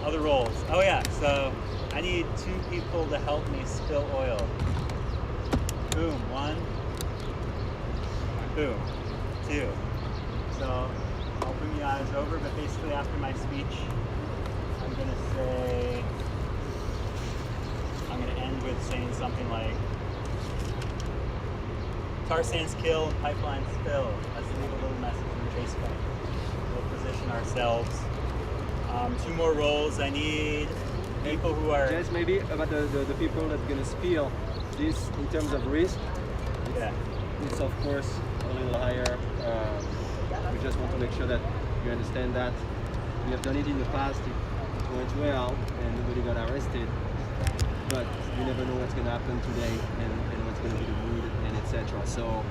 other roles. Oh yeah, so I need 2 people to help me spill oil. Boom, 1. Boom, 2. So I'll bring you guys over, but basically after my speech, I'm gonna end with saying something like, tar sands kill, pipeline spill. Let's leave a little message in the chase bank. We'll position ourselves. 2 more roles. I need people who are... Just maybe about the people that are going to spill this in terms of risk. It's of course a little higher. We just want to make sure that you understand that. We have done it in the past. It went well and nobody got arrested. But you never know what's going to happen today and what's going to be the mood and etc. So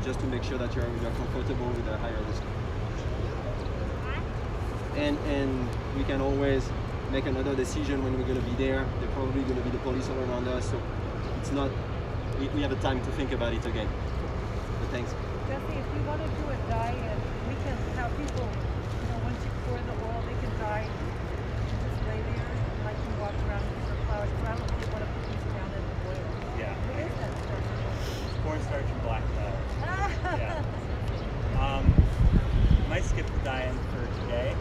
just to make sure that you're comfortable with a higher risk. And we can always make another decision when we're going to be there. They're probably going to be the police all around us, so it's not. We have a time to think about it again. But thanks. Jesse, if you want to do a diet, we can have people. Once you pour the oil, they can die and just lay there, like you walk around with different flowers. But I don't really want to put these down in the oil. Yeah. What is that stuff? It's cornstarch and black flour. Yeah. Might skip the die-in for today.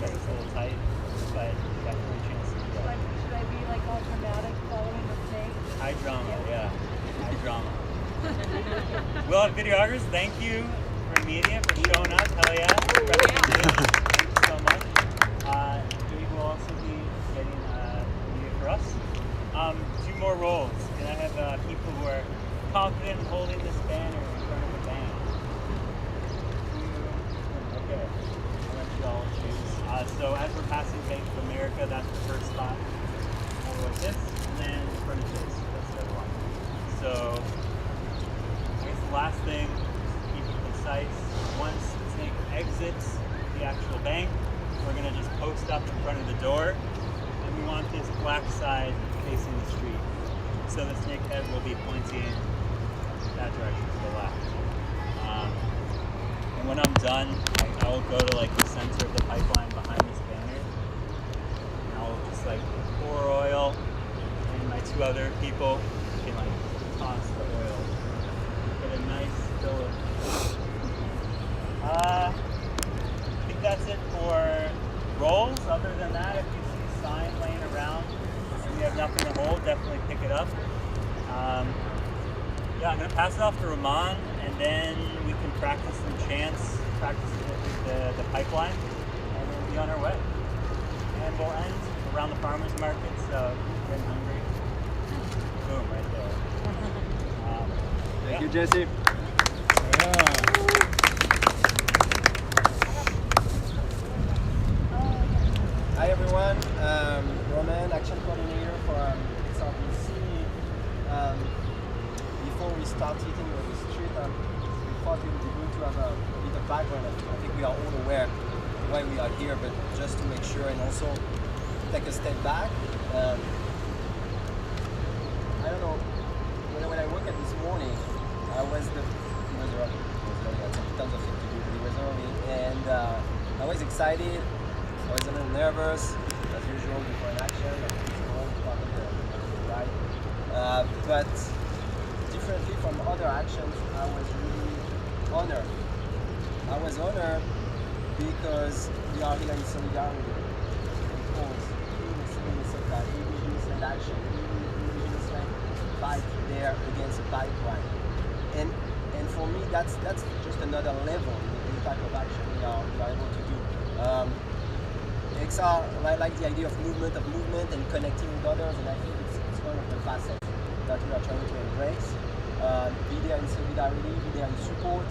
It's a little tight, but definitely a chance to do that. Should I be like all dramatic following the snake? High drama, yeah. High drama. We'll have videographers. Thank you for media for showing up. Hell yeah. Thank you so much. We will also be getting media for us. 2 more roles. Can I have people who are confident in holding this banner in front of the band? Okay. I'll let you all choose. So as we're passing Bank of America, that's the first spot. I'll go like this, and then in front of this. That's the other one. So I guess the last thing, keep it concise. Once the snake exits the actual bank, we're going to just post up in front of the door, and we want this black side facing the street. So the snake head will be pointing that direction to the left. And when I'm done, I will go to like the center of the pipeline behind this banner, and I'll just like pour oil, and my 2 other people can like toss the oil. Get a nice fill of. I think that's it for roles. Other than that, if you see a sign laying around and you have nothing to hold, definitely pick it up. Yeah, I'm gonna pass it off to Rahman, and then we can practice some chants, practice the pipeline, and then be on our way. And we'll end around the farmers market, so if you're getting hungry, boom, right there. Thank you, Jesse. Hi everyone, Roman, Action Coordinator for XRBC. Before we start hitting the street, we thought it would be good to have a bit of background. I think we are all aware why we are here, but just to make sure and also take a step back. I don't know, when I woke up this morning, it was early, I had tons of things to do, but it was early, and I was excited, I was a little nervous, as usual before an action, part of the ride. But differently from other actions, I was really honored. I was honored because we are here in solidarity. Because indigenous action, indigenous fight there against a pipeline. And for me, that's just another level in the type of action we are able to do. XR, I like the idea of movement and connecting with others, and I think it's one of the facets that we are trying to embrace. Be there in solidarity, be there in support.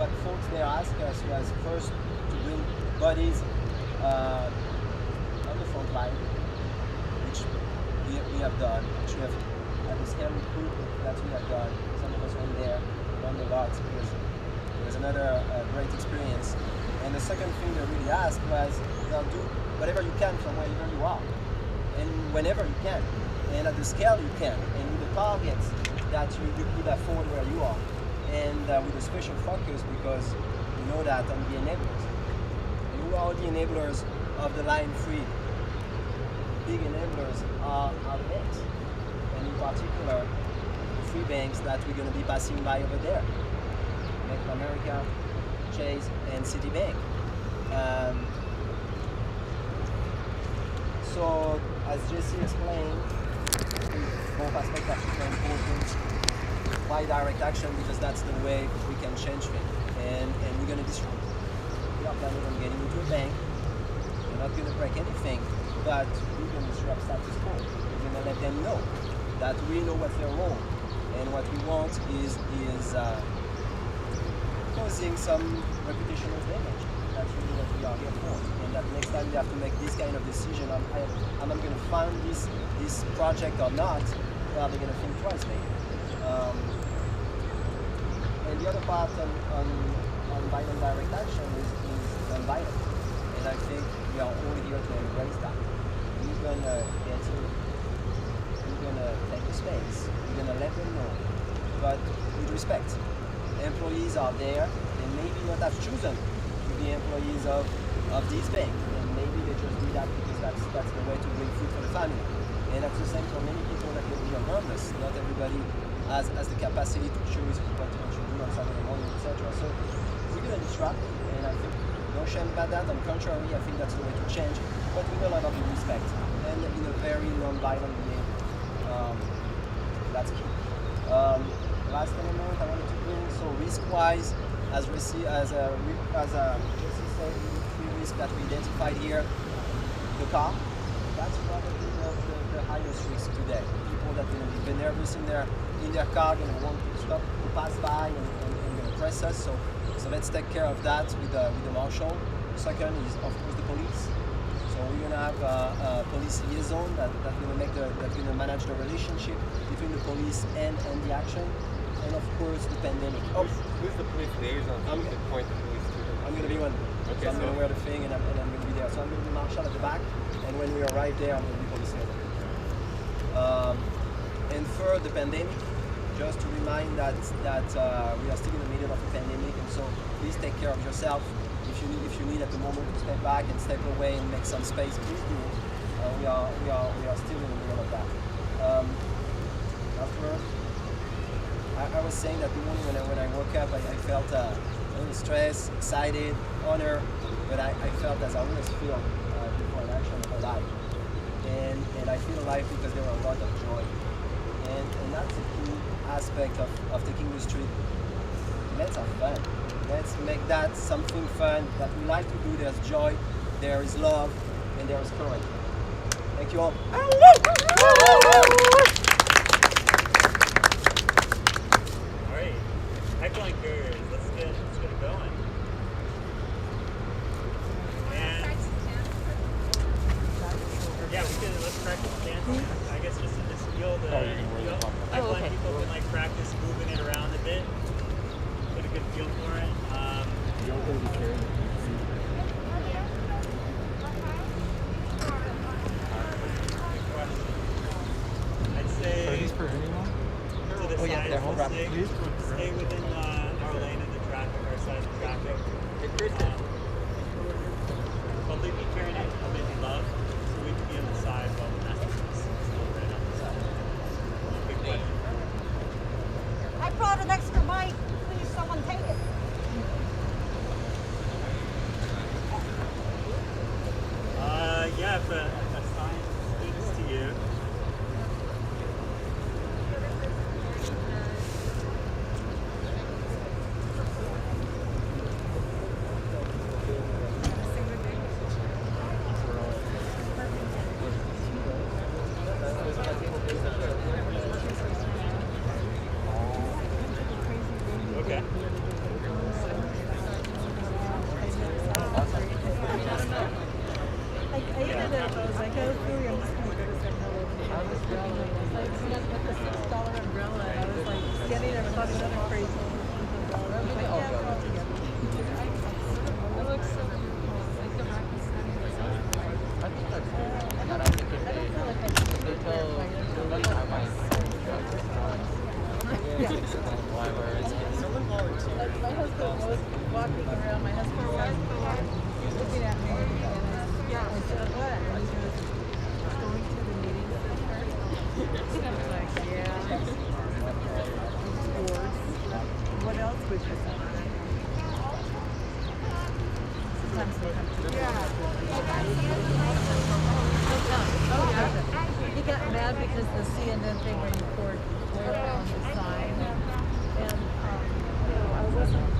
What folks there asked us was first to bring bodies on the front line, which we have done, which we have at the scale group that we have done. Some of us went there, learned a lot because it was another great experience. And the second thing they really asked was, well, do whatever you can from wherever you are, and whenever you can, and at the scale you can, and with the targets that you could afford where you are, and with a special focus because you know that on the enablers. And who are the enablers of the line free big enablers are the banks, and in particular, the three banks that we're going to be passing by over there: Bank of America, Chase, and Citibank. So, as Jesse explained, both aspects are super important. Why direct action? Because that's the way we can change things, and we're going to disrupt. We are planning on getting into a bank. We're not going to break anything, but we're going to disrupt status quo. We're going to let them know that we know what's their role, and what we want is causing some reputational damage. That's really what we are here for. And that next time they have to make this kind of decision, am I going to fund this project or not? Well, they're going to think twice maybe. And the other part on violent direct action is non-violent. And I think we are all here to embrace that. We're going to get in, we're going to take the space, we're going to let them know, but with respect. Employees are there, they maybe not have chosen to be employees of this bank, and maybe they just do that because that's the way to bring food for the family. And that's the same for many people that will be around us. Not everybody has the capacity to choose what to do on Saturday morning, etc. So we're going to disrupt, and I think no shame about that. On the contrary, I think that's the way to change, but with a lot of respect and in a very non-violent behavior. That's key. Last element I wanted to bring, so risk-wise, as Jesse said, three risks that we identified here. The car, that's probably the highest risk today. People that will be nervous in their car, going to want to stop, to pass by, and going to press us. So let's take care of that with the marshal. Second is, of course, the police. So we're going to have a police liaison that's going to manage the relationship between the police and the action. And of course, the pandemic. Who's the police liaison? I'm going to point the police to them. I'm going to be one. Okay, so I'm going to wear the thing, and I'm going to be there. So I'm going to be marshal at the back, and when we arrive there, I'm going to be police liaison. And third, the pandemic. Just to remind that we are still in the middle of a pandemic, and so please take care of yourself. If you need at the moment to step back and step away and make some space, please do it. We are still in the middle of that. Afterwards, I was saying that the morning when I woke up, I felt a little stressed, excited, honored, but I felt, as I always feel before an action, alive. And I feel alive because there were a lot of joy. And that's a key aspect of taking the street. Let's have fun. Let's make that something fun that we like to do. There's joy, there is love, and there is courage. Thank you all. Alright, heckling carriers, let's get it going. And yeah, let's practice dancing. I guess just in this field, heckling people can like practice moving it around a bit. Get a good feel for it. I'd say Are these for anyone? to the side, stay within our lane of the traffic, our side of the traffic. But leave me turn it, maybe love, so we can be on the side while the message is still right on the side. Big question. I brought an extra mic. Please, someone take it. Yeah, if a sign speaks to you. Okay. Like either of those, I go through, I'm just gonna go to some hello. I was thinking like this, like see that with the $6 umbrella, and I was like scanning it, I thought it was crazy. Umbrella. I was like, yeah, we're all together. It looks so beautiful. Like the rock is stunning. I think that's good. I don't feel like I should They tell I might Yeah. why we're Like my husband was walking around, my husband was looking at me, and I said, what? And he goes, going sometimes they come to He got mad because the CNN thing where you poured oil on the sign, and I wasn't.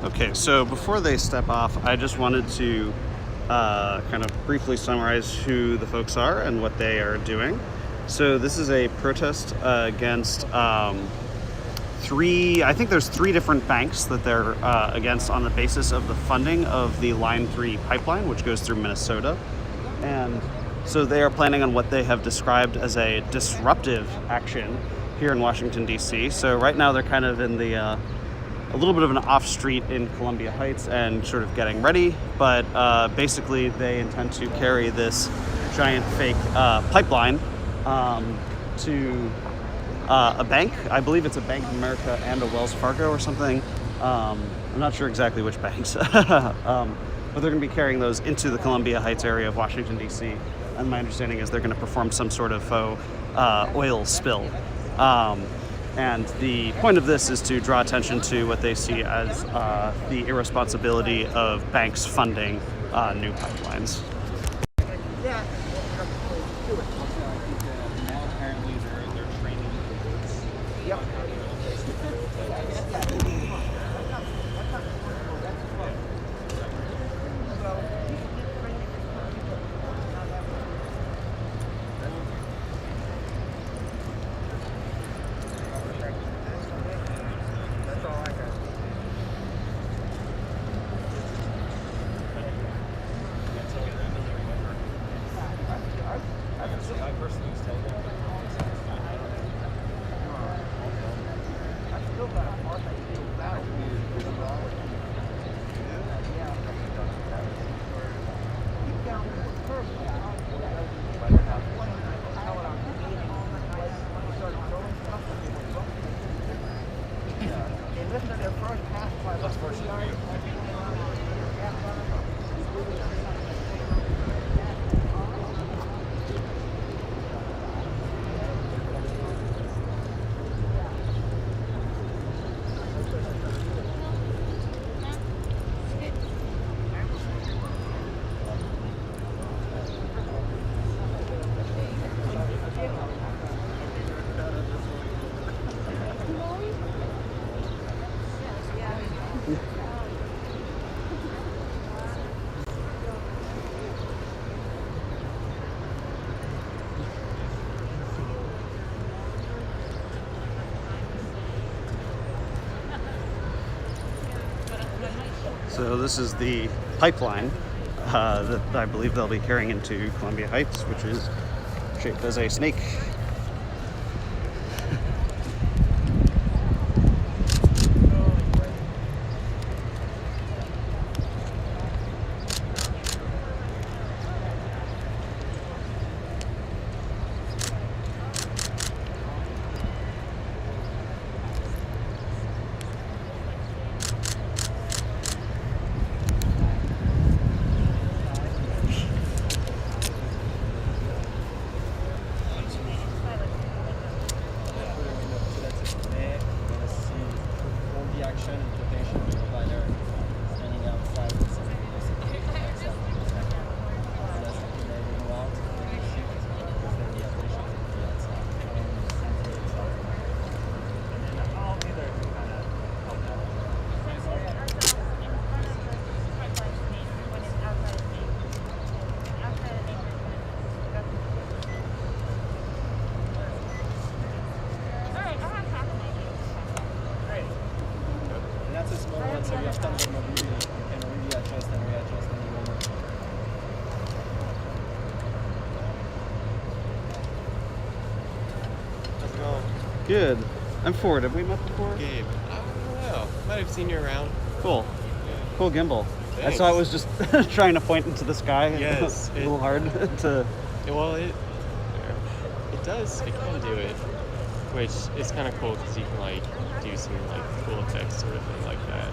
Okay, so before they step off, I just wanted to kind of briefly summarize who the folks are and what they are doing. So this is a protest against I think there's three different banks that they're against on the basis of the funding of the Line 3 pipeline, which goes through Minnesota. And so they are planning on what they have described as a disruptive action here in Washington, D.C. So right now they're kind of in the a little bit of an off street in Columbia Heights and sort of getting ready, but basically they intend to carry this giant fake pipeline to a bank. I believe it's a Bank of America and a Wells Fargo or something. I'm not sure exactly which banks, but they're going to be carrying those into the Columbia Heights area of Washington, D.C. And my understanding is they're going to perform some sort of faux oil spill. And the point of this is to draw attention to what they see as the irresponsibility of banks funding new pipelines. Now apparently they're training recruits. Yep. So this is the pipeline that I believe they'll be carrying into Columbia Heights, which is shaped as a snake. tons of mobility. You can really adjust and readjust any moment. How's it going? Good. I'm Ford. Have we met before? Gabe. I don't know. Might have seen you around. Cool. Cool gimbal. I Thanks. saw it was just trying to point into the sky. Yes, a little hard to. Well, it does. It can do it, which is kind of cool because you can like do some like cool effects sort of thing like that.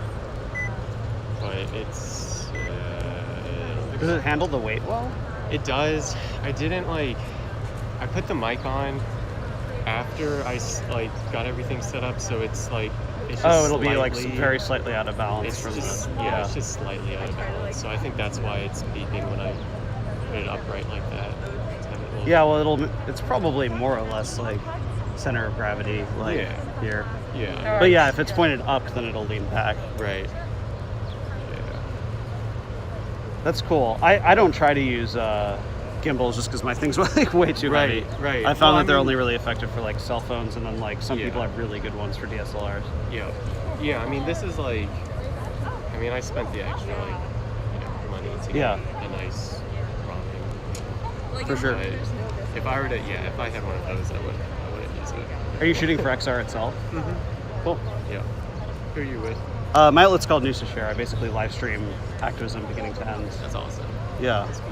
But it's. Does it handle the weight well? It does. I didn't like. I put the mic on after I like got everything set up, so it's like. It's just Oh, it'll be like slightly- very slightly out of balance It's from just, the. yeah, it's just slightly out of balance. So I think that's why it's beeping when I put it upright like that. It's having a little- Yeah, well, it's probably more or less like center of gravity, like Yeah. here. Yeah. But yeah, if it's pointed up, then it'll lean back. Right. Yeah. That's cool. I don't try to use gimbals just because my thing's like way too Right, heavy. right. I found Well, that they're I mean- only really effective for like cell phones, and then like some Yeah. people have really good ones for DSLRs. Yeah. Yeah. I mean, this is like. I mean, I spent the extra money to get Yeah. a nice ramen. For sure. But if I were to, if I had one of those, I wouldn't use it. Are you shooting for XR itself? Cool. Yeah. Who are you with? My outlet's called News to Share. I basically live stream activism beginning to end. That's awesome. Yeah. That's cool.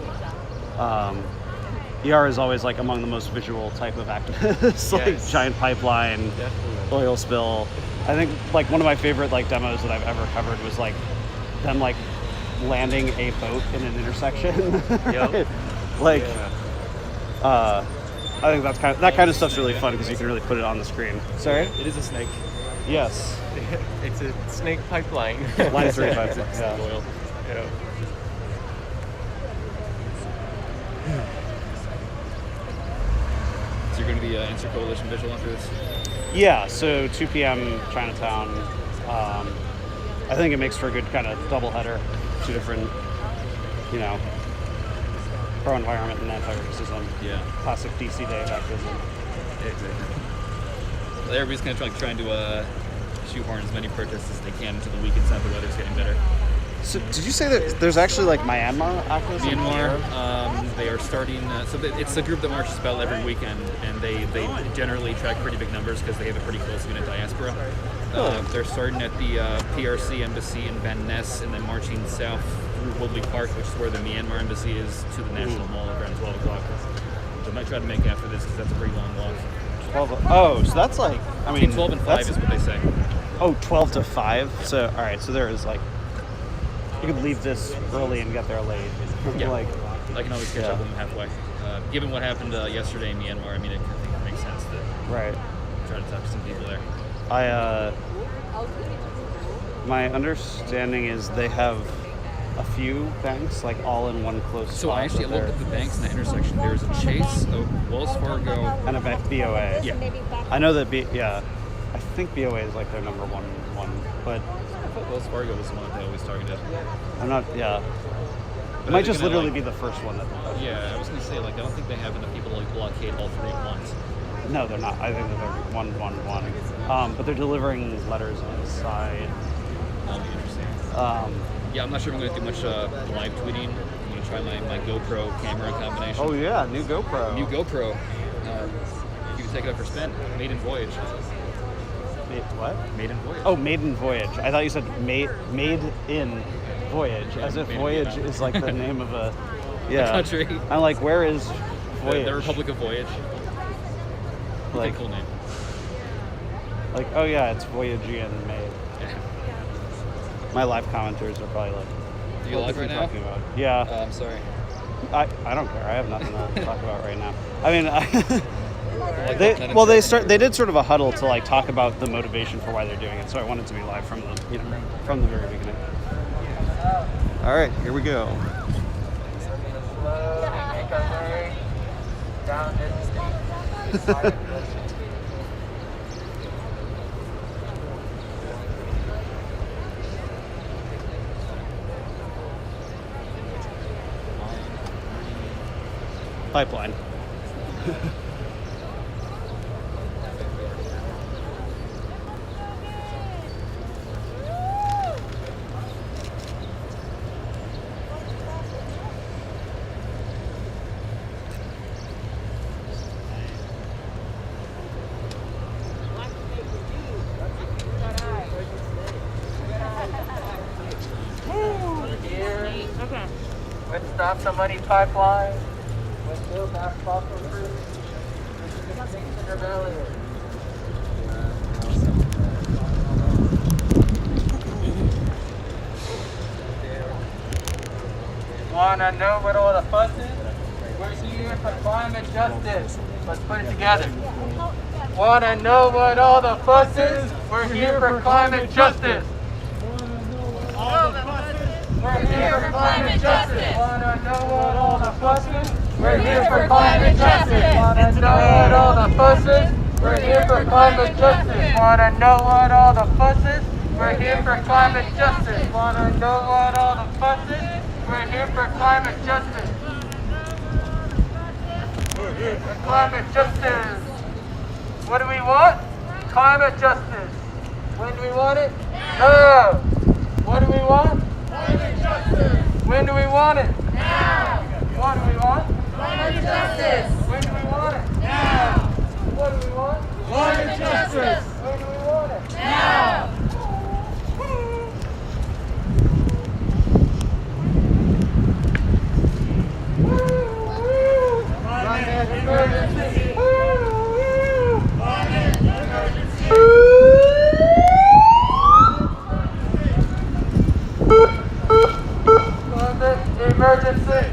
ER is always like among the most visual type of activists, like Yes. giant pipeline, Definitely. oil spill. I think like one of my favorite like demos that I've ever covered was like them like landing a boat in an intersection. Yep. Like, Yeah. I think that kind of stuff's really fun because you can really put it on the screen. Sorry. It is a snake. Yes. It's a snake pipeline. Line 3 pipeline. Yeah. Oil. Yeah. So you're going to be Answer Coalition visual after this? Yeah, so 2 p.m. Chinatown. I think it makes for a good kind of double header. Two different, pro-environment and anti-racism. Yeah. Classic DC day of activism. Exactly. Well, everybody's going to try to shoehorn as many protests as they can until the weekend sound the weather's getting better. So did you say that there's actually like Myanmar activism? Myanmar, they are starting. It's a group that marches about every weekend, and they generally track pretty big numbers because they have a pretty close unit diaspora. They're starting at the PRC embassy in Van Ness, and then marching south through Woodley Park, which is where the Myanmar embassy is, to the National Mall around 12 o'clock. So I might try to make after this because that's a pretty long walk. 12. Oh, so that's like, I mean, Between 12 and 5 that's- is what they say. Oh, 12 to 5. So all right, so there is like, you could leave this early and get there late. Yeah. Like, I can always catch up with them halfway. Given what happened yesterday in Myanmar, I mean, I think it makes sense to right. try to talk to some people there. My understanding is they have a few banks like all in one close spot. So I actually that looked at the banks in that intersection. There's a Chase, a Wells Fargo. and a BOA. Yeah. I know that I think BOA is like their number one, but I thought Wells Fargo was the one that they always targeted. I'm not. Yeah, it But might are they just gonna, literally like- be the first one that. Yeah, I was gonna say I don't think they have enough people to blockade all three at once. No, they're not. I think that they're 111. But they're delivering letters on the side. That'll be interesting. Yeah, I'm not sure if I'm gonna do much live tweeting. I'm gonna try my GoPro camera combination. Oh yeah, new GoPro. New GoPro. You can take it up for spin. Maiden voyage. What? Maiden voyage. Oh, maiden voyage. I thought you said made in voyage, as if Made in voyage Vietnam. is like the name of a country. I'm like, where is voyage? The Republic of Voyage. Like, Cool name. like, oh yeah, it's Voyagian made. Yeah. My live commenters are probably like, Do you what live is right he now? talking about? Yeah, I'm sorry. I don't care. I have nothing to talk about right now. I mean, Like they that well they insurance. they did sort of a huddle to like talk about the motivation for why they're doing it. So I wanted to be live from the from the very beginning. All right, here we go. Pipeline. have some money pipeline was built as fossil free. This is Extinction Rebellion. Wanna know what all the fuss is? We're here for climate justice. Let's put it together. Wanna know what all the fuss is? We're here for climate justice. We're here for climate justice. Wanna know what all the fuss is? We're here for climate justice. Wanna know what all the fuss is? We're here for climate justice. Wanna know what all the fuss is? We're here for climate justice. Wanna know what all the fuss is? We're here for climate justice. We're here for climate justice. What do we want? Climate justice. When do we want it? Now. What do we want? Climate justice. When do we want it? Now. What do we want? Climate justice. When do we want it? Now. What do we want? Climate justice. When do we want it? Now. Climate emergency. Climate emergency. Climate emergency.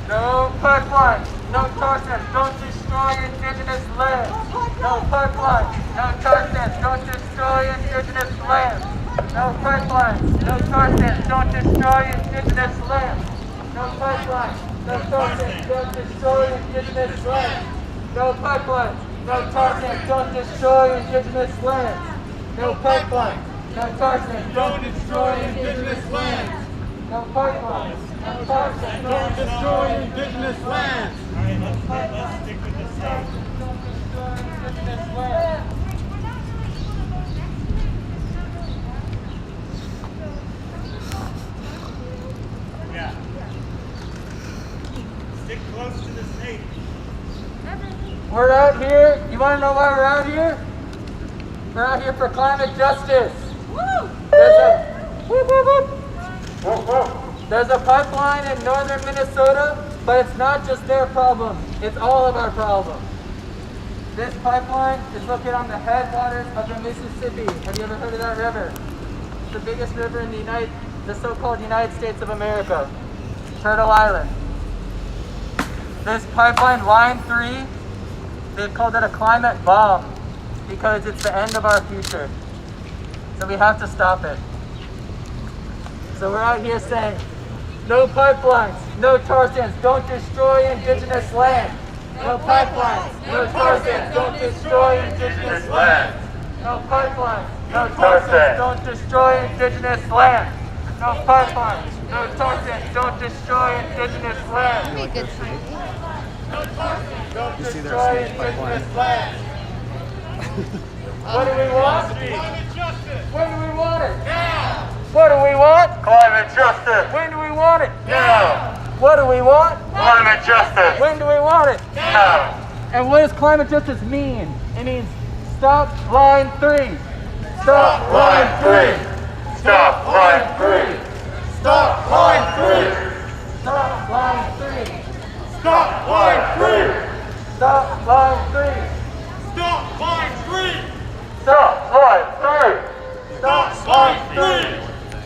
No pipeline, no toxins, don't destroy indigenous land. No pipeline, no toxins, don't destroy indigenous land. No pipeline, no toxins, don't destroy indigenous land. No pipeline, no toxins, don't destroy indigenous land. No pipeline, no toxins, don't destroy indigenous land. No pipeline, no toxins, don't destroy indigenous land. No pipeline, no toxins, don't destroy indigenous land. All right, let's stick with the same. Don't destroy indigenous land. Yeah. Stick close to the snake. We're out here. You want to know why we're out here? We're out here for climate justice. There's a pipeline in northern Minnesota, but it's not just their problem. It's all of our problem. This pipeline is located on the headwaters of the Mississippi. Have you ever heard of that river? It's the biggest river in the so-called United States of America, Turtle Island. This pipeline, line 3, they've called it a climate bomb because it's the end of our future. So we have to stop it. So we're out here saying, no pipelines, no tar sands, don't destroy indigenous land. No pipelines, no tar sands, don't destroy indigenous land. No pipelines, no tar sands, don't destroy indigenous land. No pipelines, no tar sands, don't destroy indigenous land. You like their snake? Don't You see their destroy snake pipeline? indigenous land. What do we want? When do we want it? Now. What do we want? Climate justice. When do we want it? Now. What do we want? Climate justice. When do we want it? Now. And what does climate justice mean? It means stop line 3. Stop line 3. Stop line 3. Stop line 3. Stop line 3. Stop line 3. Stop line 3. Stop line 3. Stop line 3.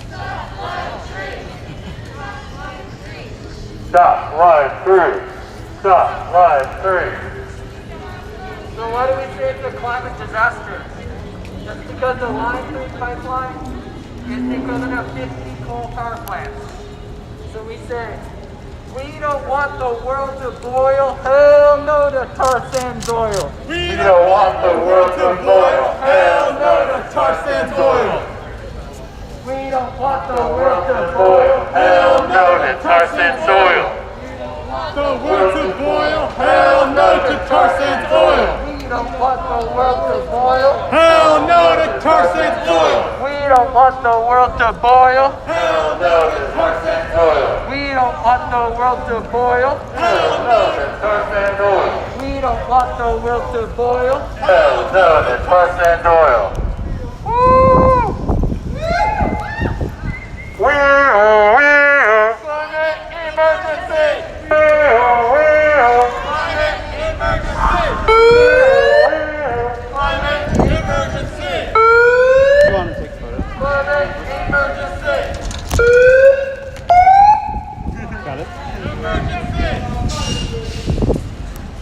Stop line 3. Stop line 3. Stop line 3. So why do we say it's a climate disaster? Just because the line 3 pipeline is the equivalent of 50 coal power plants. So we say, we don't want the world to boil. Hell no to tar sands oil. We don't want the world to boil. Hell no to tar sands oil. We don't want the world to boil. Hell no to tar sands oil. The world to boil. Hell no to tar sands oil. We don't want the world to boil. Hell no to tar sands oil. We don't want the world to boil. Hell no to tar sands oil. We don't want the world to boil. Hell no to tar sands oil. We We don't want the world to boil. Hell no, there's less than oil. Climate emergency! Climate emergency! You want to take photos? Climate emergency! Got it? Emergency!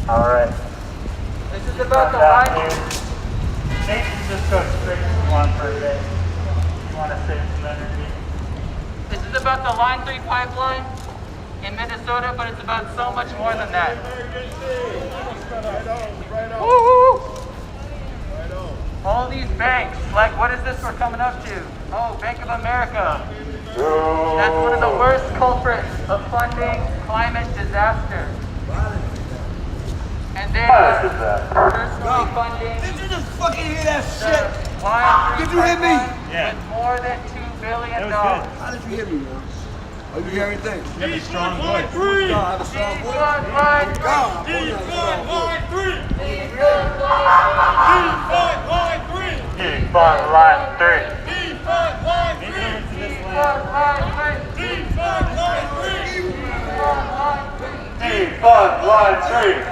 Alright. This is about the line. Maybe just go straight to one for a bit. You want to save some energy. This is about the Line 3 pipeline in Minnesota, but it's about so much more than that. All these banks, like what is this we're coming up to? Oh, Bank of America. That's one of the worst culprits of funding climate disaster. And they are personally funding. Did you just fucking hear that shit? Did you hear me? Yeah. With more than $2 billion. That was good. How did you hear me, man? Oh, you hear anything? You have a strong voice. God, I have a strong voice. Defund Line 3. God, I have a strong voice. Defund Line 3. Maybe over to this way. Defund Line 3. Defund Line 3. Defund Line 3.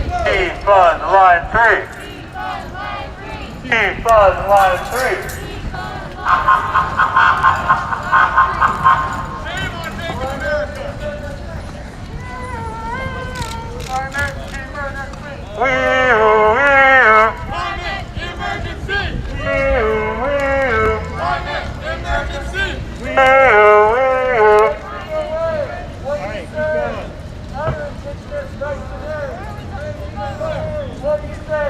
Defund Line 3. Defund Line 3. What do you say?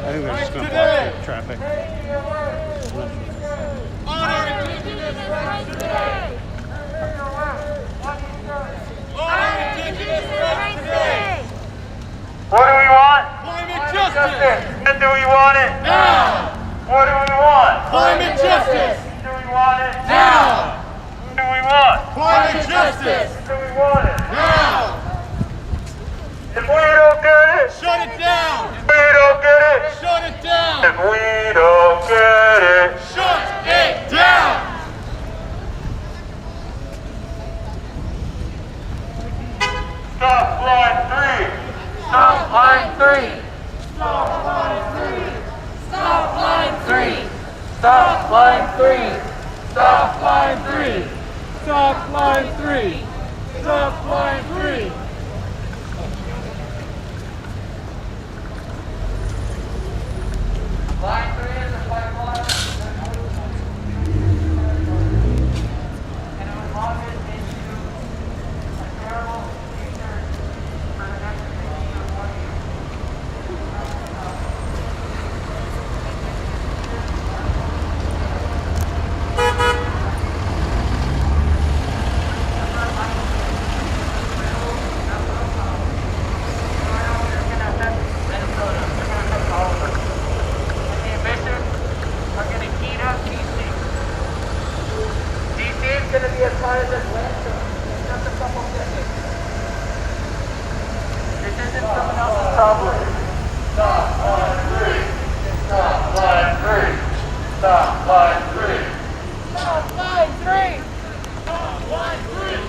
I think they're just going to block the traffic. What do we want? Climate justice. When do we want it? Now. What do we want? Climate justice. Do we want it? Now. What do we want? Climate justice. Do we want it? Now. If we don't get it, shut it down. If we don't get it, shut it down. If we don't get it, shut it down. Stop Line 3. Stop Line 3. Stop Line 3. Stop Line 3. Stop Line 3. Stop Line 3. Stop Line 3. Stop Line 3. Line 3 is a pipeline. And it was launched into a terrible future for the next 15 or 20 years. Going to be as hard as this landfill. It's just a couple seconds. This isn't someone else's problem. Stop Line 3. Stop Line 3. Stop Line 3. Stop Line 3. Stop Line 3.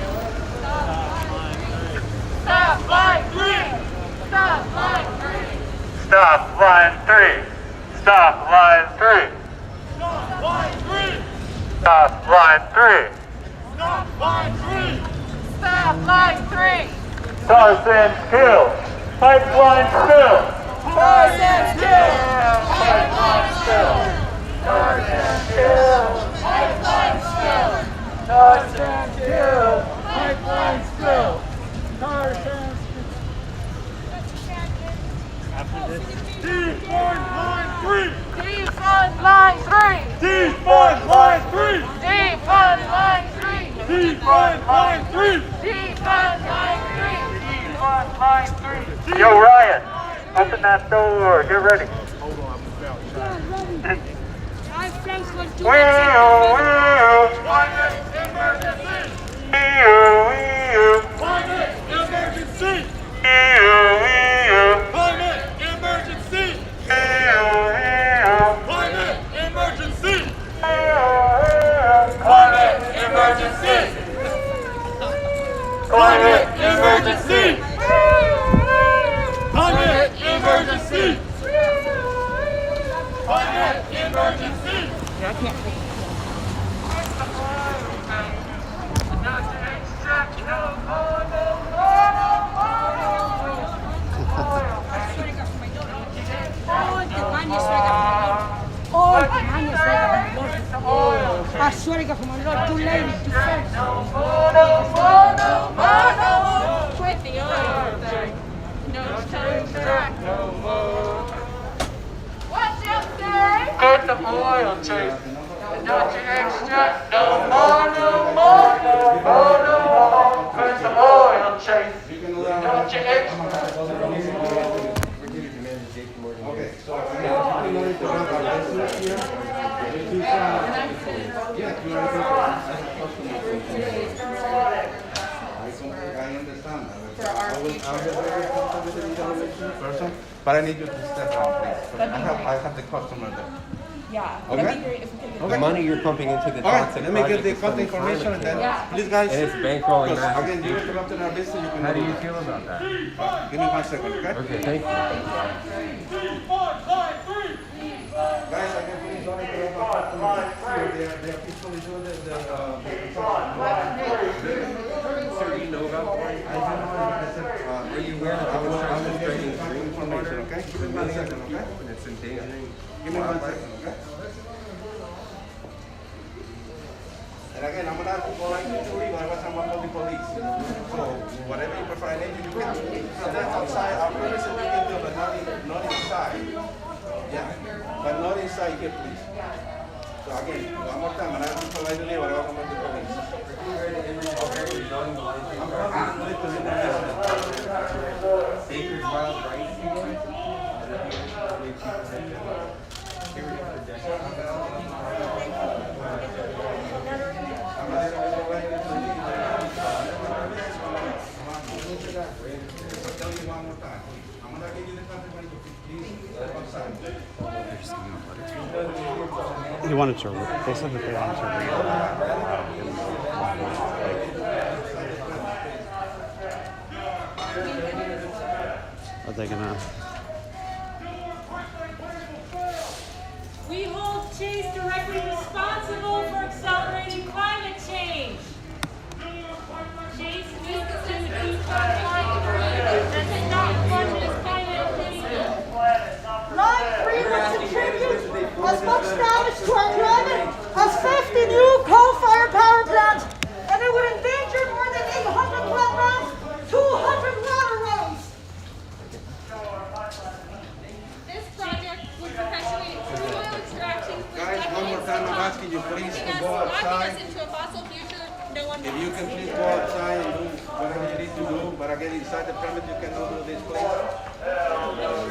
Stop Line 3. Stop Line 3. Stop Line 3. Stop Line 3. Stop Line 3. Stop Line 3. Stop Line 3. Stop Line 3. Tar sands kill. Pipeline spill. Tar sands kill. Pipeline spill. Tar sands kill. Pipeline spill. Tar sands kill. Pipeline spill. Tar sands After this, Defund Line 3. Defund Line 3. Defund Line 3. Defund Line 3. Defund Line 3. Defund Line 3. Defund Line 3. Yo, Ryan, open that door. Get ready. Climate emergency. Climate emergency. Climate emergency! Climate emergency! Climate emergency! I swear to God, from my Lord, too late, too fast. Quit the oil thing. No time to track. No more. What's up, Dave? Cut the oil chase. Don't you extract no more, no more, no more, no more. Cut the oil chase. Don't you extract no more. Okay, so I'm going to run our business here. I understand. Person, but I need you to step down, please. I have the customer there. Yeah. Okay. That'd be great if we could get The money you're pumping into the all right, toxic let me get the project contact is from information and then, Yeah. please guys. And it's bankrolling Because massive again, you things. interrupted our business, you can. How do you feel about that? Give me 1 second, okay? Okay, thank you. Guys, I can please don't interrupt our customers. They are peacefully doing the Sir, do you know about I do know, like I said, Are you aware that I will the get trading you some information, okay? Give me 1 second, okay? and it's endangering Give me 1 second, okay? And again, I'm gonna ask you politely to leave, otherwise I'm gonna call the police. So whatever you prefer, I need you to get so that's outside. Our premises we can do, but not inside. Yeah, but not inside here, please. So again, one more time, and I ask you politely to leave, otherwise I'm gonna call the police. I'm calling the police to sacred wild rights. I'll tell you one more time. I'm gonna give you the consequence of 15 outside. He wanted to. They said that they wanted to read. Are they gonna? We hold Chase directly responsible for accelerating climate change. Chase needs to defund Line 3 and to not fund his climate initiative. Line 3 would contribute as much damage to our climate as 50 new coal-fired power plants, and it would endanger more than 800 wetlands, 200 waterways. This project would perpetuate crude oil extraction for Guys, one more time, I'm asking you please to go locking outside. us into a fossil future no one If you wants. can please go outside and do whatever you need to do, but again, inside the permit, you cannot do this, please.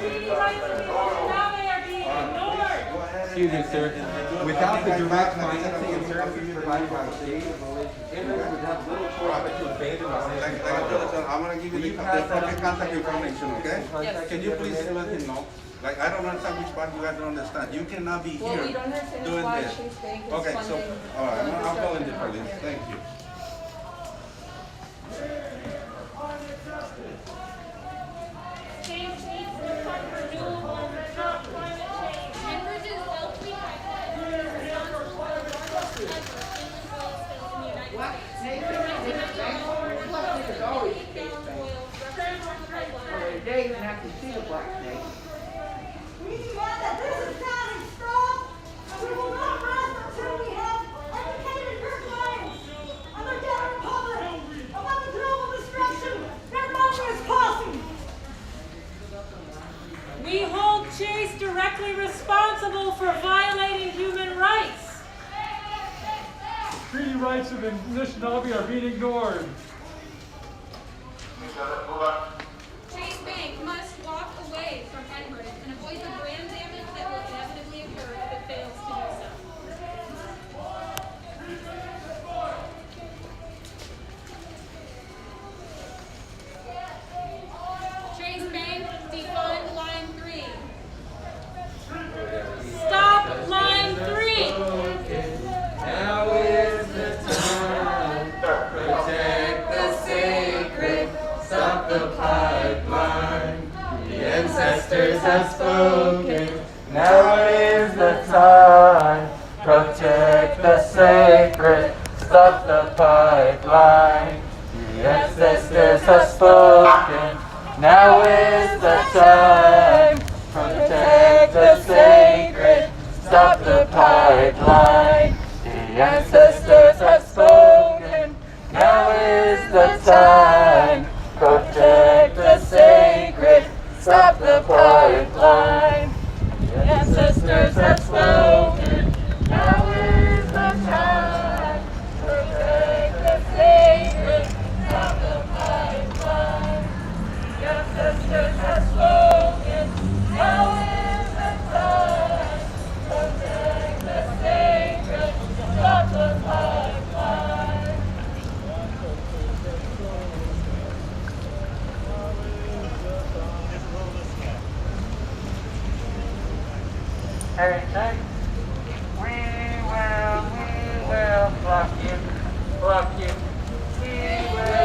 Treaty rights of people now they are being ignored. Go ahead. Excuse me, sir. Without the direct financing and services provided by the state, owners would have little choice but to abandon the Like I told you, I'm gonna give you the proper contact information, okay? Yes. Can you please let him know? Like, I don't understand which part you guys don't understand. You cannot be What here we don't understand is doing why this. Chase Bank is Okay, so, funding all right, I'm calling the police. Thank you. Chase needs to fund renewables and not climate change. Enbridge's Elkweek pipeline is responsible for the largest ever inland oil spill in the United States. In 1991, 12 million gallons of oil rushed from the pipeline. We demand that this is standing strong, and we will not rest until we have educated your clients and the general public about the global destruction their money is causing. We hold Chase directly responsible for violating human rights. Treaty rights of Anishinaabe are being ignored. Chase Bank must walk away from Enbridge and avoid the brand damage that will inevitably occur if it fails to do so. Chase Bank, defund Line 3. Stop Line 3! Now is the time. Protect the sacred ancestors have spoken. Now is the time. Protect the sacred. Stop the pipeline. The ancestors have spoken. Now is the time. Protect the sacred. Stop the pipeline. The ancestors have spoken. Now is the time. Protect the sacred. Stop the pipeline. The ancestors have spoken. Now is the time. Protect the sacred. Stop the pipeline. The ancestors have spoken. Now is the time. Protect the sacred. Stop the pipeline. Everything. We will block you. We will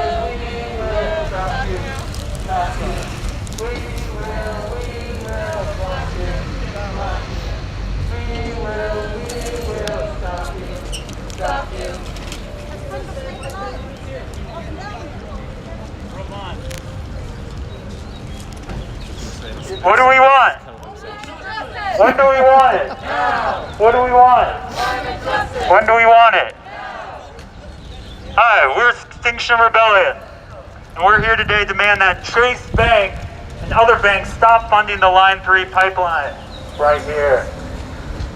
stop you. Stop you. We will block you. We will stop you. Stop you. What do we want? When do we want it? What do we want? When do we want it? Hi, we're Extinction Rebellion, and we're here today to demand that Chase Bank and other banks stop funding the Line 3 pipeline right here.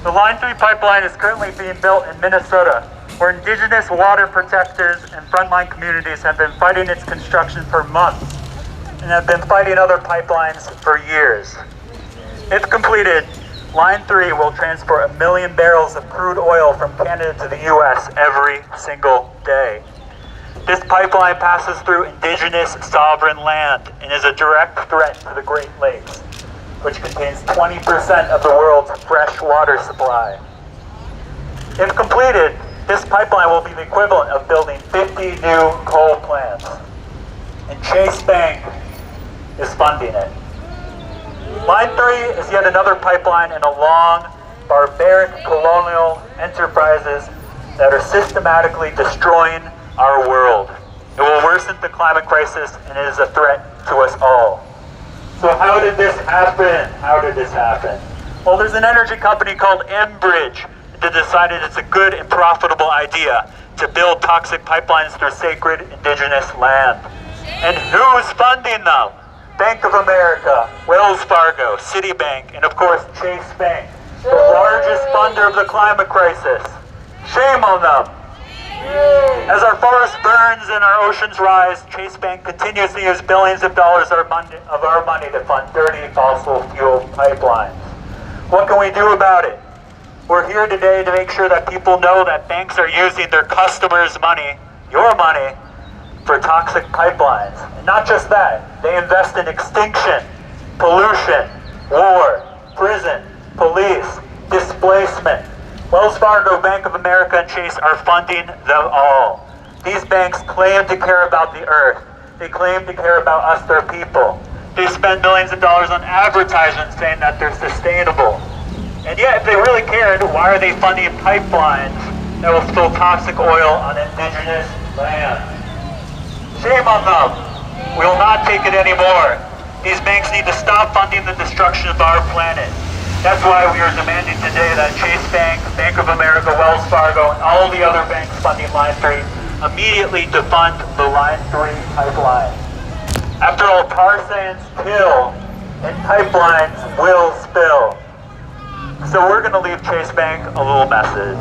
The Line 3 pipeline is currently being built in Minnesota, where indigenous water protectors and frontline communities have been fighting its construction for months and have been fighting other pipelines for years. If completed, Line 3 will transport 1 million barrels of crude oil from Canada to the U.S. every single day. This pipeline passes through indigenous sovereign land and is a direct threat to the Great Lakes, which contains 20% of the world's fresh water supply. If completed, this pipeline will be the equivalent of building 50 new coal plants, and Chase Bank is funding it. Line 3 is yet another pipeline in a long, barbaric colonial enterprises that are systematically destroying our world. It will worsen the climate crisis and it is a threat to us all. So how did this happen? Well, there's an energy company called Enbridge that decided it's a good and profitable idea to build toxic pipelines through sacred indigenous land. And who's funding them? Bank of America, Wells Fargo, Citibank, and of course Chase Bank, the largest funder of the climate crisis. Shame on them. As our forest burns and our oceans rise, Chase Bank continues to use billions of dollars of our money to fund dirty fossil fuel pipelines. What can we do about it? We're here today to make sure that people know that banks are using their customers' money, your money, for toxic pipelines. And not just that, they invest in extinction, pollution, war, prison, police, displacement. Wells Fargo, Bank of America, and Chase are funding them all. These banks claim to care about the earth. They claim to care about us, their people. They spend millions of dollars on advertisements saying that they're sustainable. And yet, if they really cared, why are they funding pipelines that will spill toxic oil on indigenous land? Shame on them. We will not take it anymore. These banks need to stop funding the destruction of our planet. That's why we are demanding today that Chase Bank, Bank of America, Wells Fargo, and all the other banks funding Line 3 immediately defund the Line 3 pipeline. After all, tar sands kill and pipelines will spill. So we're going to leave Chase Bank a little message.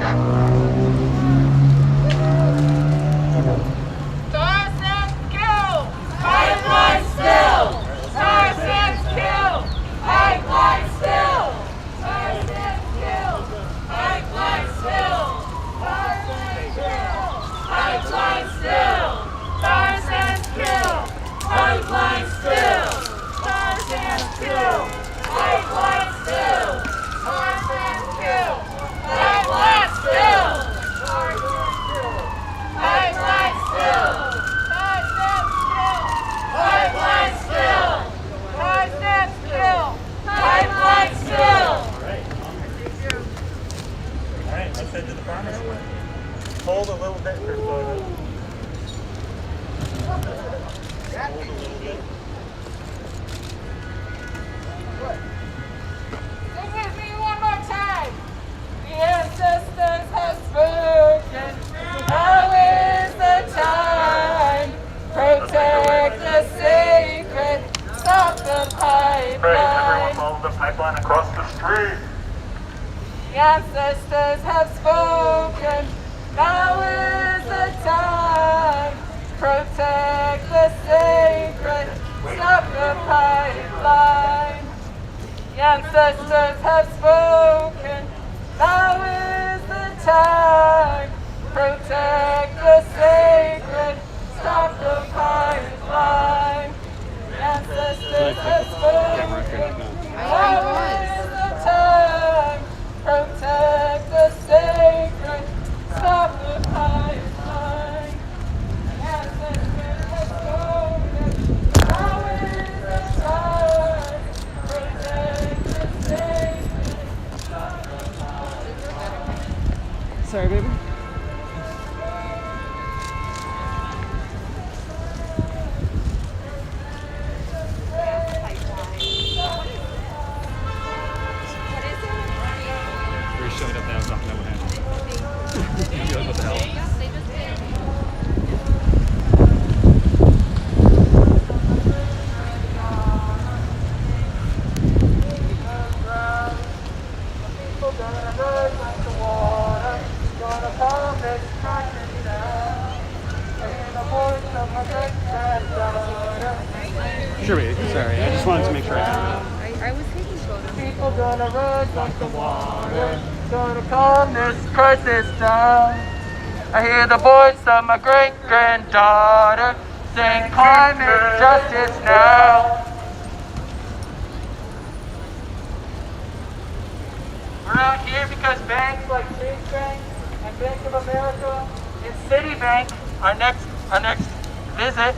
Pipeline still! Tar sands kill! Pipeline still! Tar sands kill! Pipeline still! Tar sands kill! Pipeline still! Tar sands kill! Pipeline still! Tar sands kill! Pipeline still! Tar sands kill! Pipeline still! I said to the farmer's market. Hold a little bit for photo. Hold a little bit. Sing with me one more time. The ancestors have spoken. Now is the time. Protect the sacred. Stop the pipeline. Everyone follow the pipeline across the street. The ancestors have spoken. Now is the time. Protect the sacred. Stop the pipeline. The ancestors have spoken. Now is the time. Protect the sacred. Stop the pipeline. The ancestors have spoken. Now is the time. Protect the sacred. Stop the pipeline. The ancestors have spoken. Now is the time. Protect the sacred. Stop the pipeline. Sorry, baby. We're showing up now. It's not what happened. You know what the hell? Sure, baby. Sorry, I just wanted to make sure I had it. I was taking photos. People gonna rise like the water, gonna calm this crisis down. I hear the voice of my great-granddaughter saying climate justice now. We're out here because banks like Chase Bank and Bank of America and Citibank, our next visit,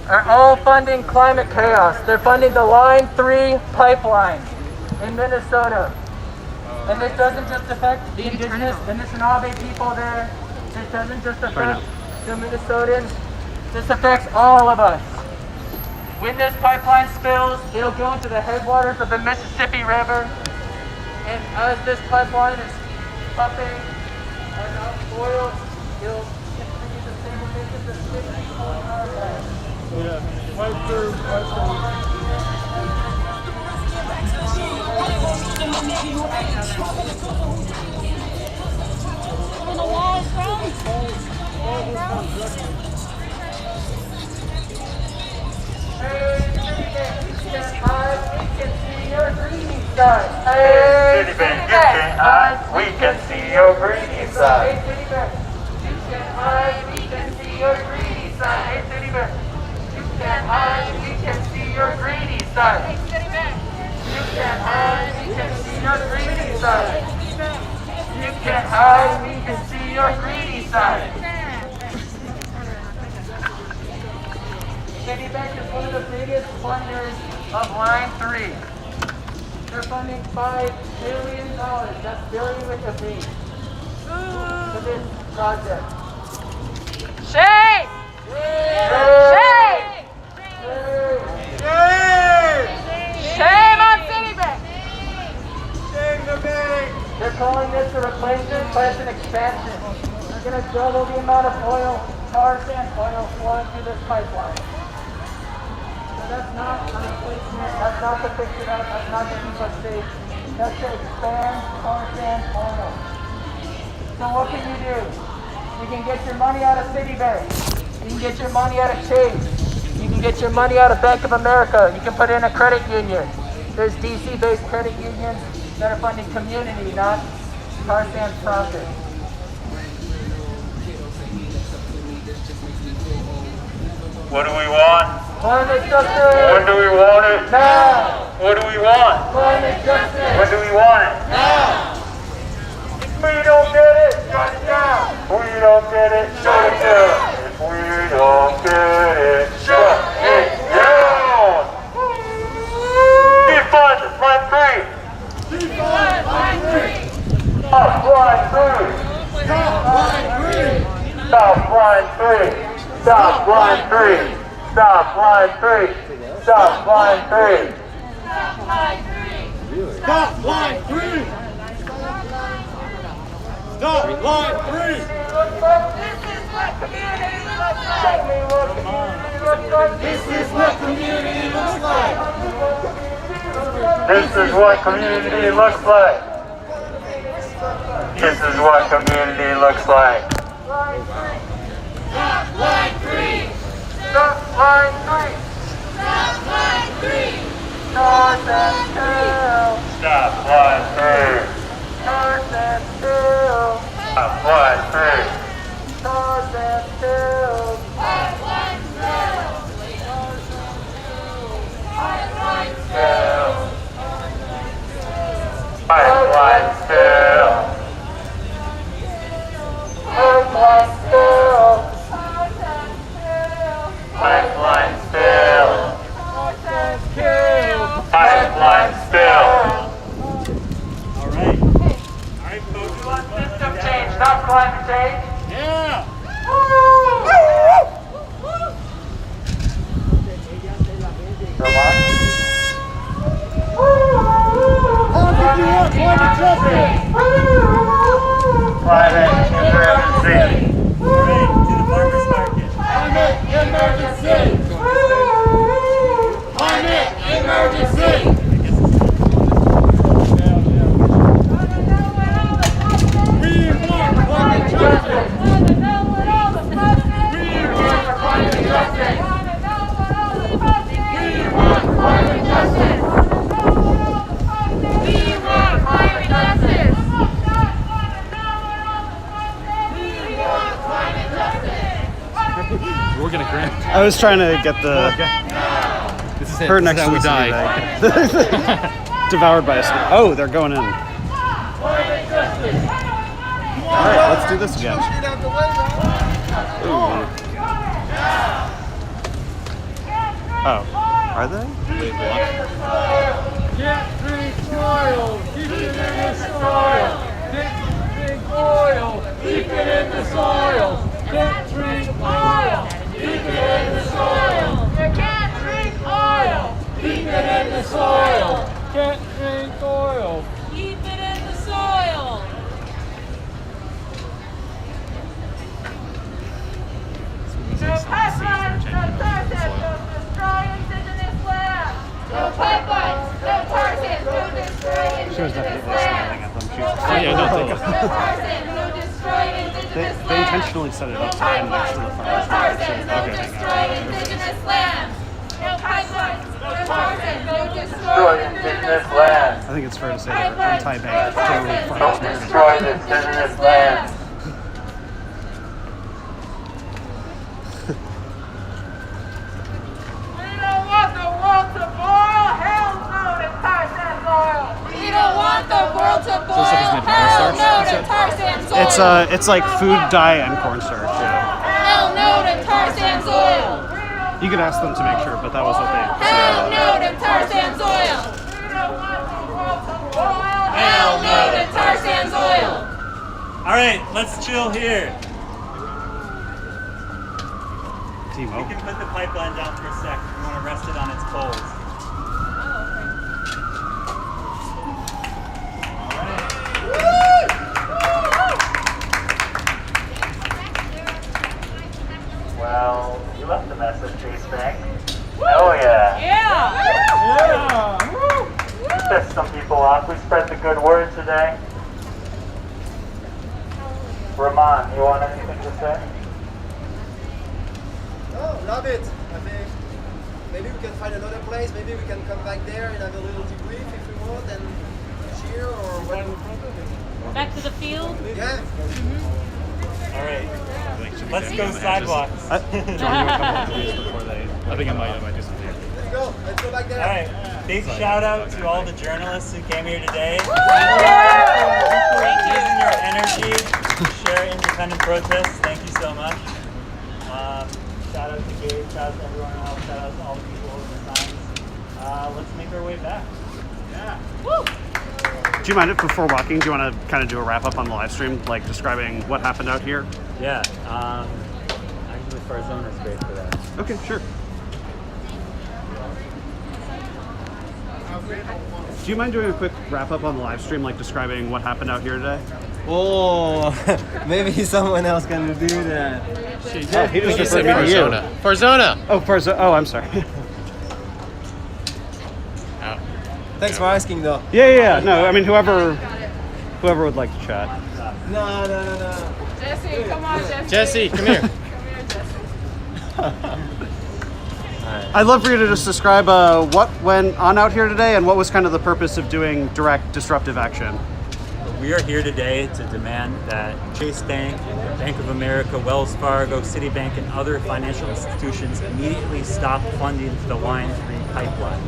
are all funding climate chaos. They're funding the Line 3 pipeline in Minnesota. And this doesn't just affect the indigenous Anishinaabe people there. This doesn't just affect the Minnesotans. This affects all of us. When this pipeline spills, it'll go into the headwaters of the Mississippi River. And as this pipeline is pumping enough oil, it'll continue to save emissions of 50 people in our lives. Yeah, right through. Where the wall is from? Hey, Citibank, you can't hide. We can see your greedy side. Hey, Citibank, you can't hide. We can see your greedy side. Hey, Citibank, you can't hide. We can see your greedy side. Hey, Citibank, you can't hide. We can see your greedy side. You can't hide. We can see your greedy side. Citibank is one of the biggest funders of Line 3. They're funding $5 billion, that's billion with a B, for this project. Shame! Shame! Shame on Citibank! Shame the bank! They're calling this a replacement, but it's an expansion. They're going to double the amount of oil, tar sand oil flowing through this pipeline. That's not a replacement, that's not to fix it up, that's not to keep us safe. That's to expand tar sand oil. So what can you do? You can get your money out of Citibank. You can get your money out of Chase. You can get your money out of Bank of America. You can put in a credit union. There's DC-based credit unions that are funding community, not tar sand profit. What do we want? Climate justice! When do we want it? Now! What do we want? Climate justice! When do we want it? Now! If we don't get it, shut it down. If we don't get it, shut it down. If we don't get it, shut it down. Defund Line 3. Defund Line 3. Up Line Stop line 3. Stop line 3. Stop line 3. Stop line 3. Stop line 3. Stop line 3. Stop line 3. This is what community looks like. This is what community looks like. This is what community looks like. Stop line 3. Stop line 3. Stop line 3. North and Hill. Stop line 3. North and Hill. Stop line 3. North and Hill. Pipeline still. Pipeline Hill. Pipeline still. Pipeline still. Pipeline still. Pipeline still. All right. All right, folks. We want system change, not climate change. Yeah. Climate emergency. All right, to the farmers market. Climate emergency. Climate emergency. We want climate justice. We want climate justice. We want climate justice. We want climate justice. We're gonna grant. I was trying to get the This is it. her This next is to how we the die. bag. Devoured by a snake. Oh, they're going in. All right, let's do this again. Ooh. Oh, are they? Wait, what? Can't drink oil. Keep it in the soil. Can't drink oil. Keep it in the soil. Can't drink oil. Keep it in the soil. You can't drink oil. Keep it in the soil. Can't drink oil. Keep it in the soil. No pipelines, no tarsans, no destroy indigenous land. No pipelines, no tarsans, no destroy She was indigenous definitely land. smiling at them. She No was yeah, no, pipelines, thank no tarsans, no destroy indigenous land. they intentionally set it up to end next to the No farmers tarsans, no market. destroy indigenous land. No pipelines, no tarsans, no destroy Destroy indigenous indigenous land. land. I think it's fair to say they're anti-bank to farmers Don't market. destroy the indigenous land. We don't want the world to boil. Hell no to tar sands oil. We don't want the world to boil. stuff is made from Hell cornstarch, no you to said? tar sands oil. It's like food dye and cornstarch. Yeah. Hell no to tar sands oil. You could ask them to make sure, but that was what they. Hell no to tar sands oil. Hell no to tar sands oil. All right, let's chill here. We Timo. can put the pipeline down for a sec. We want to rest it on its poles. Well, you left a message, Chase Bank. Oh yeah. Yeah. We pissed some people off. We spread the good word today. Ramon, you want anything to say? Oh, love it. I think maybe we can find another place. Maybe we can come back there and have a little debrief if we want and cheer or what. Back to the field. Yeah. All right, let's go sidewalks. John, you a couple of these before they. I think I might do something. Let's go. Let's go back there. All right, big shout out to all the journalists who came here today. Using your energy to share independent protests. Thank you so much. Shout out to Gabe, shout out to everyone else, shout out to all the people holding the signs. Let's make our way back. Yeah. Do you mind if before walking, do you want to kind of do a wrap up on the live stream, like describing what happened out here? Yeah, actually Farzona is great for that. Okay, sure. Do you mind doing a quick wrap up on the live stream, like describing what happened out here today? Oh, maybe someone else can do that. He just referred to you. Farzona. Oh, Oh, I'm sorry. Thanks for asking, though. Yeah. No, I mean whoever would like to chat. No. Jesse, come on, Jesse. Jesse, come here. I'd love for you to just describe what went on out here today and what was kind of the purpose of doing direct disruptive action. We are here today to demand that Chase Bank, Bank of America, Wells Fargo, Citibank, and other financial institutions immediately stop funding the Line 3 pipeline.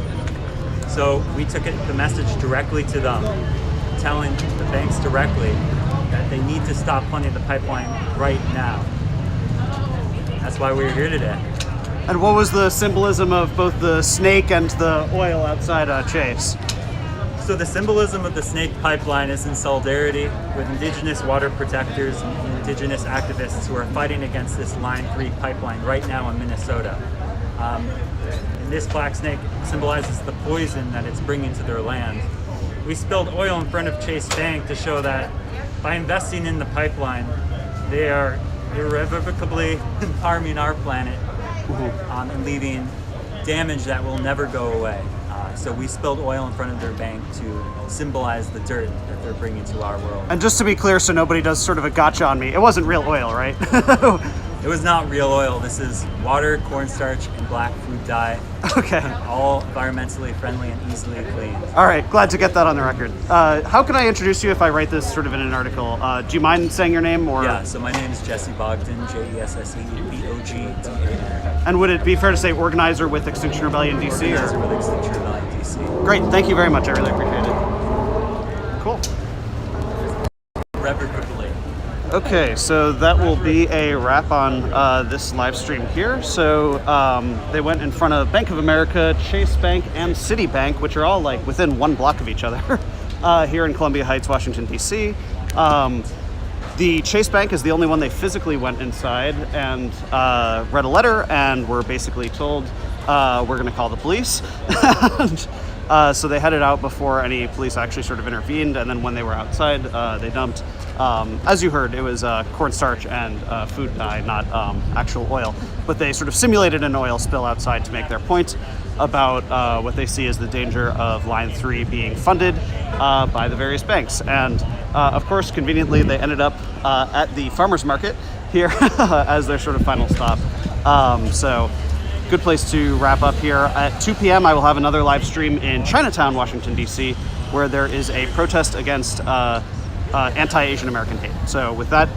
So we took the message directly to them, telling the banks directly that they need to stop funding the pipeline right now. That's why we're here today. And what was the symbolism of both the snake and the oil outside Chase? So the symbolism of the snake pipeline is in solidarity with indigenous water protectors and indigenous activists who are fighting against this Line 3 pipeline right now in Minnesota. And this black snake symbolizes the poison that it's bringing to their land. We spilled oil in front of Chase Bank to show that by investing in the pipeline, they are irrevocably harming our planet and leaving damage that will never go away. So we spilled oil in front of their bank to symbolize the dirt that they're bringing to our world. And just to be clear, so nobody does sort of a gotcha on me, it wasn't real oil, right? It was not real oil. This is water, cornstarch, and black food dye. Okay. All environmentally friendly and easily cleaned. All right, glad to get that on the record. How can I introduce you if I write this sort of in an article? Do you mind saying your name? Or? Yeah, so my name is Jesse Bogdan, Jessebogdan. And would it be fair to say organizer with Extinction Rebellion DC? Organizer with Extinction Rebellion DC. Great, thank you very much. I really appreciate it. Cool. Irrevocably. Okay, so that will be a wrap on this live stream here. So they went in front of Bank of America, Chase Bank, and Citibank, which are all like within 1 block of each other here in Columbia Heights, Washington, D.C. The Chase Bank is the only one they physically went inside and read a letter and were basically told, we're going to call the police. And, so they headed out before any police actually sort of intervened, and then when they were outside, they dumped, as you heard, it was cornstarch and food dye, not actual oil. But they sort of simulated an oil spill outside to make their point about what they see as the danger of Line 3 being funded by the various banks. And of course, conveniently, they ended up at the farmers market here as their sort of final stop. So good place to wrap up here. At 2 p.m., I will have another live stream in Chinatown, Washington, D.C., where there is a protest against anti-Asian American hate. So with that,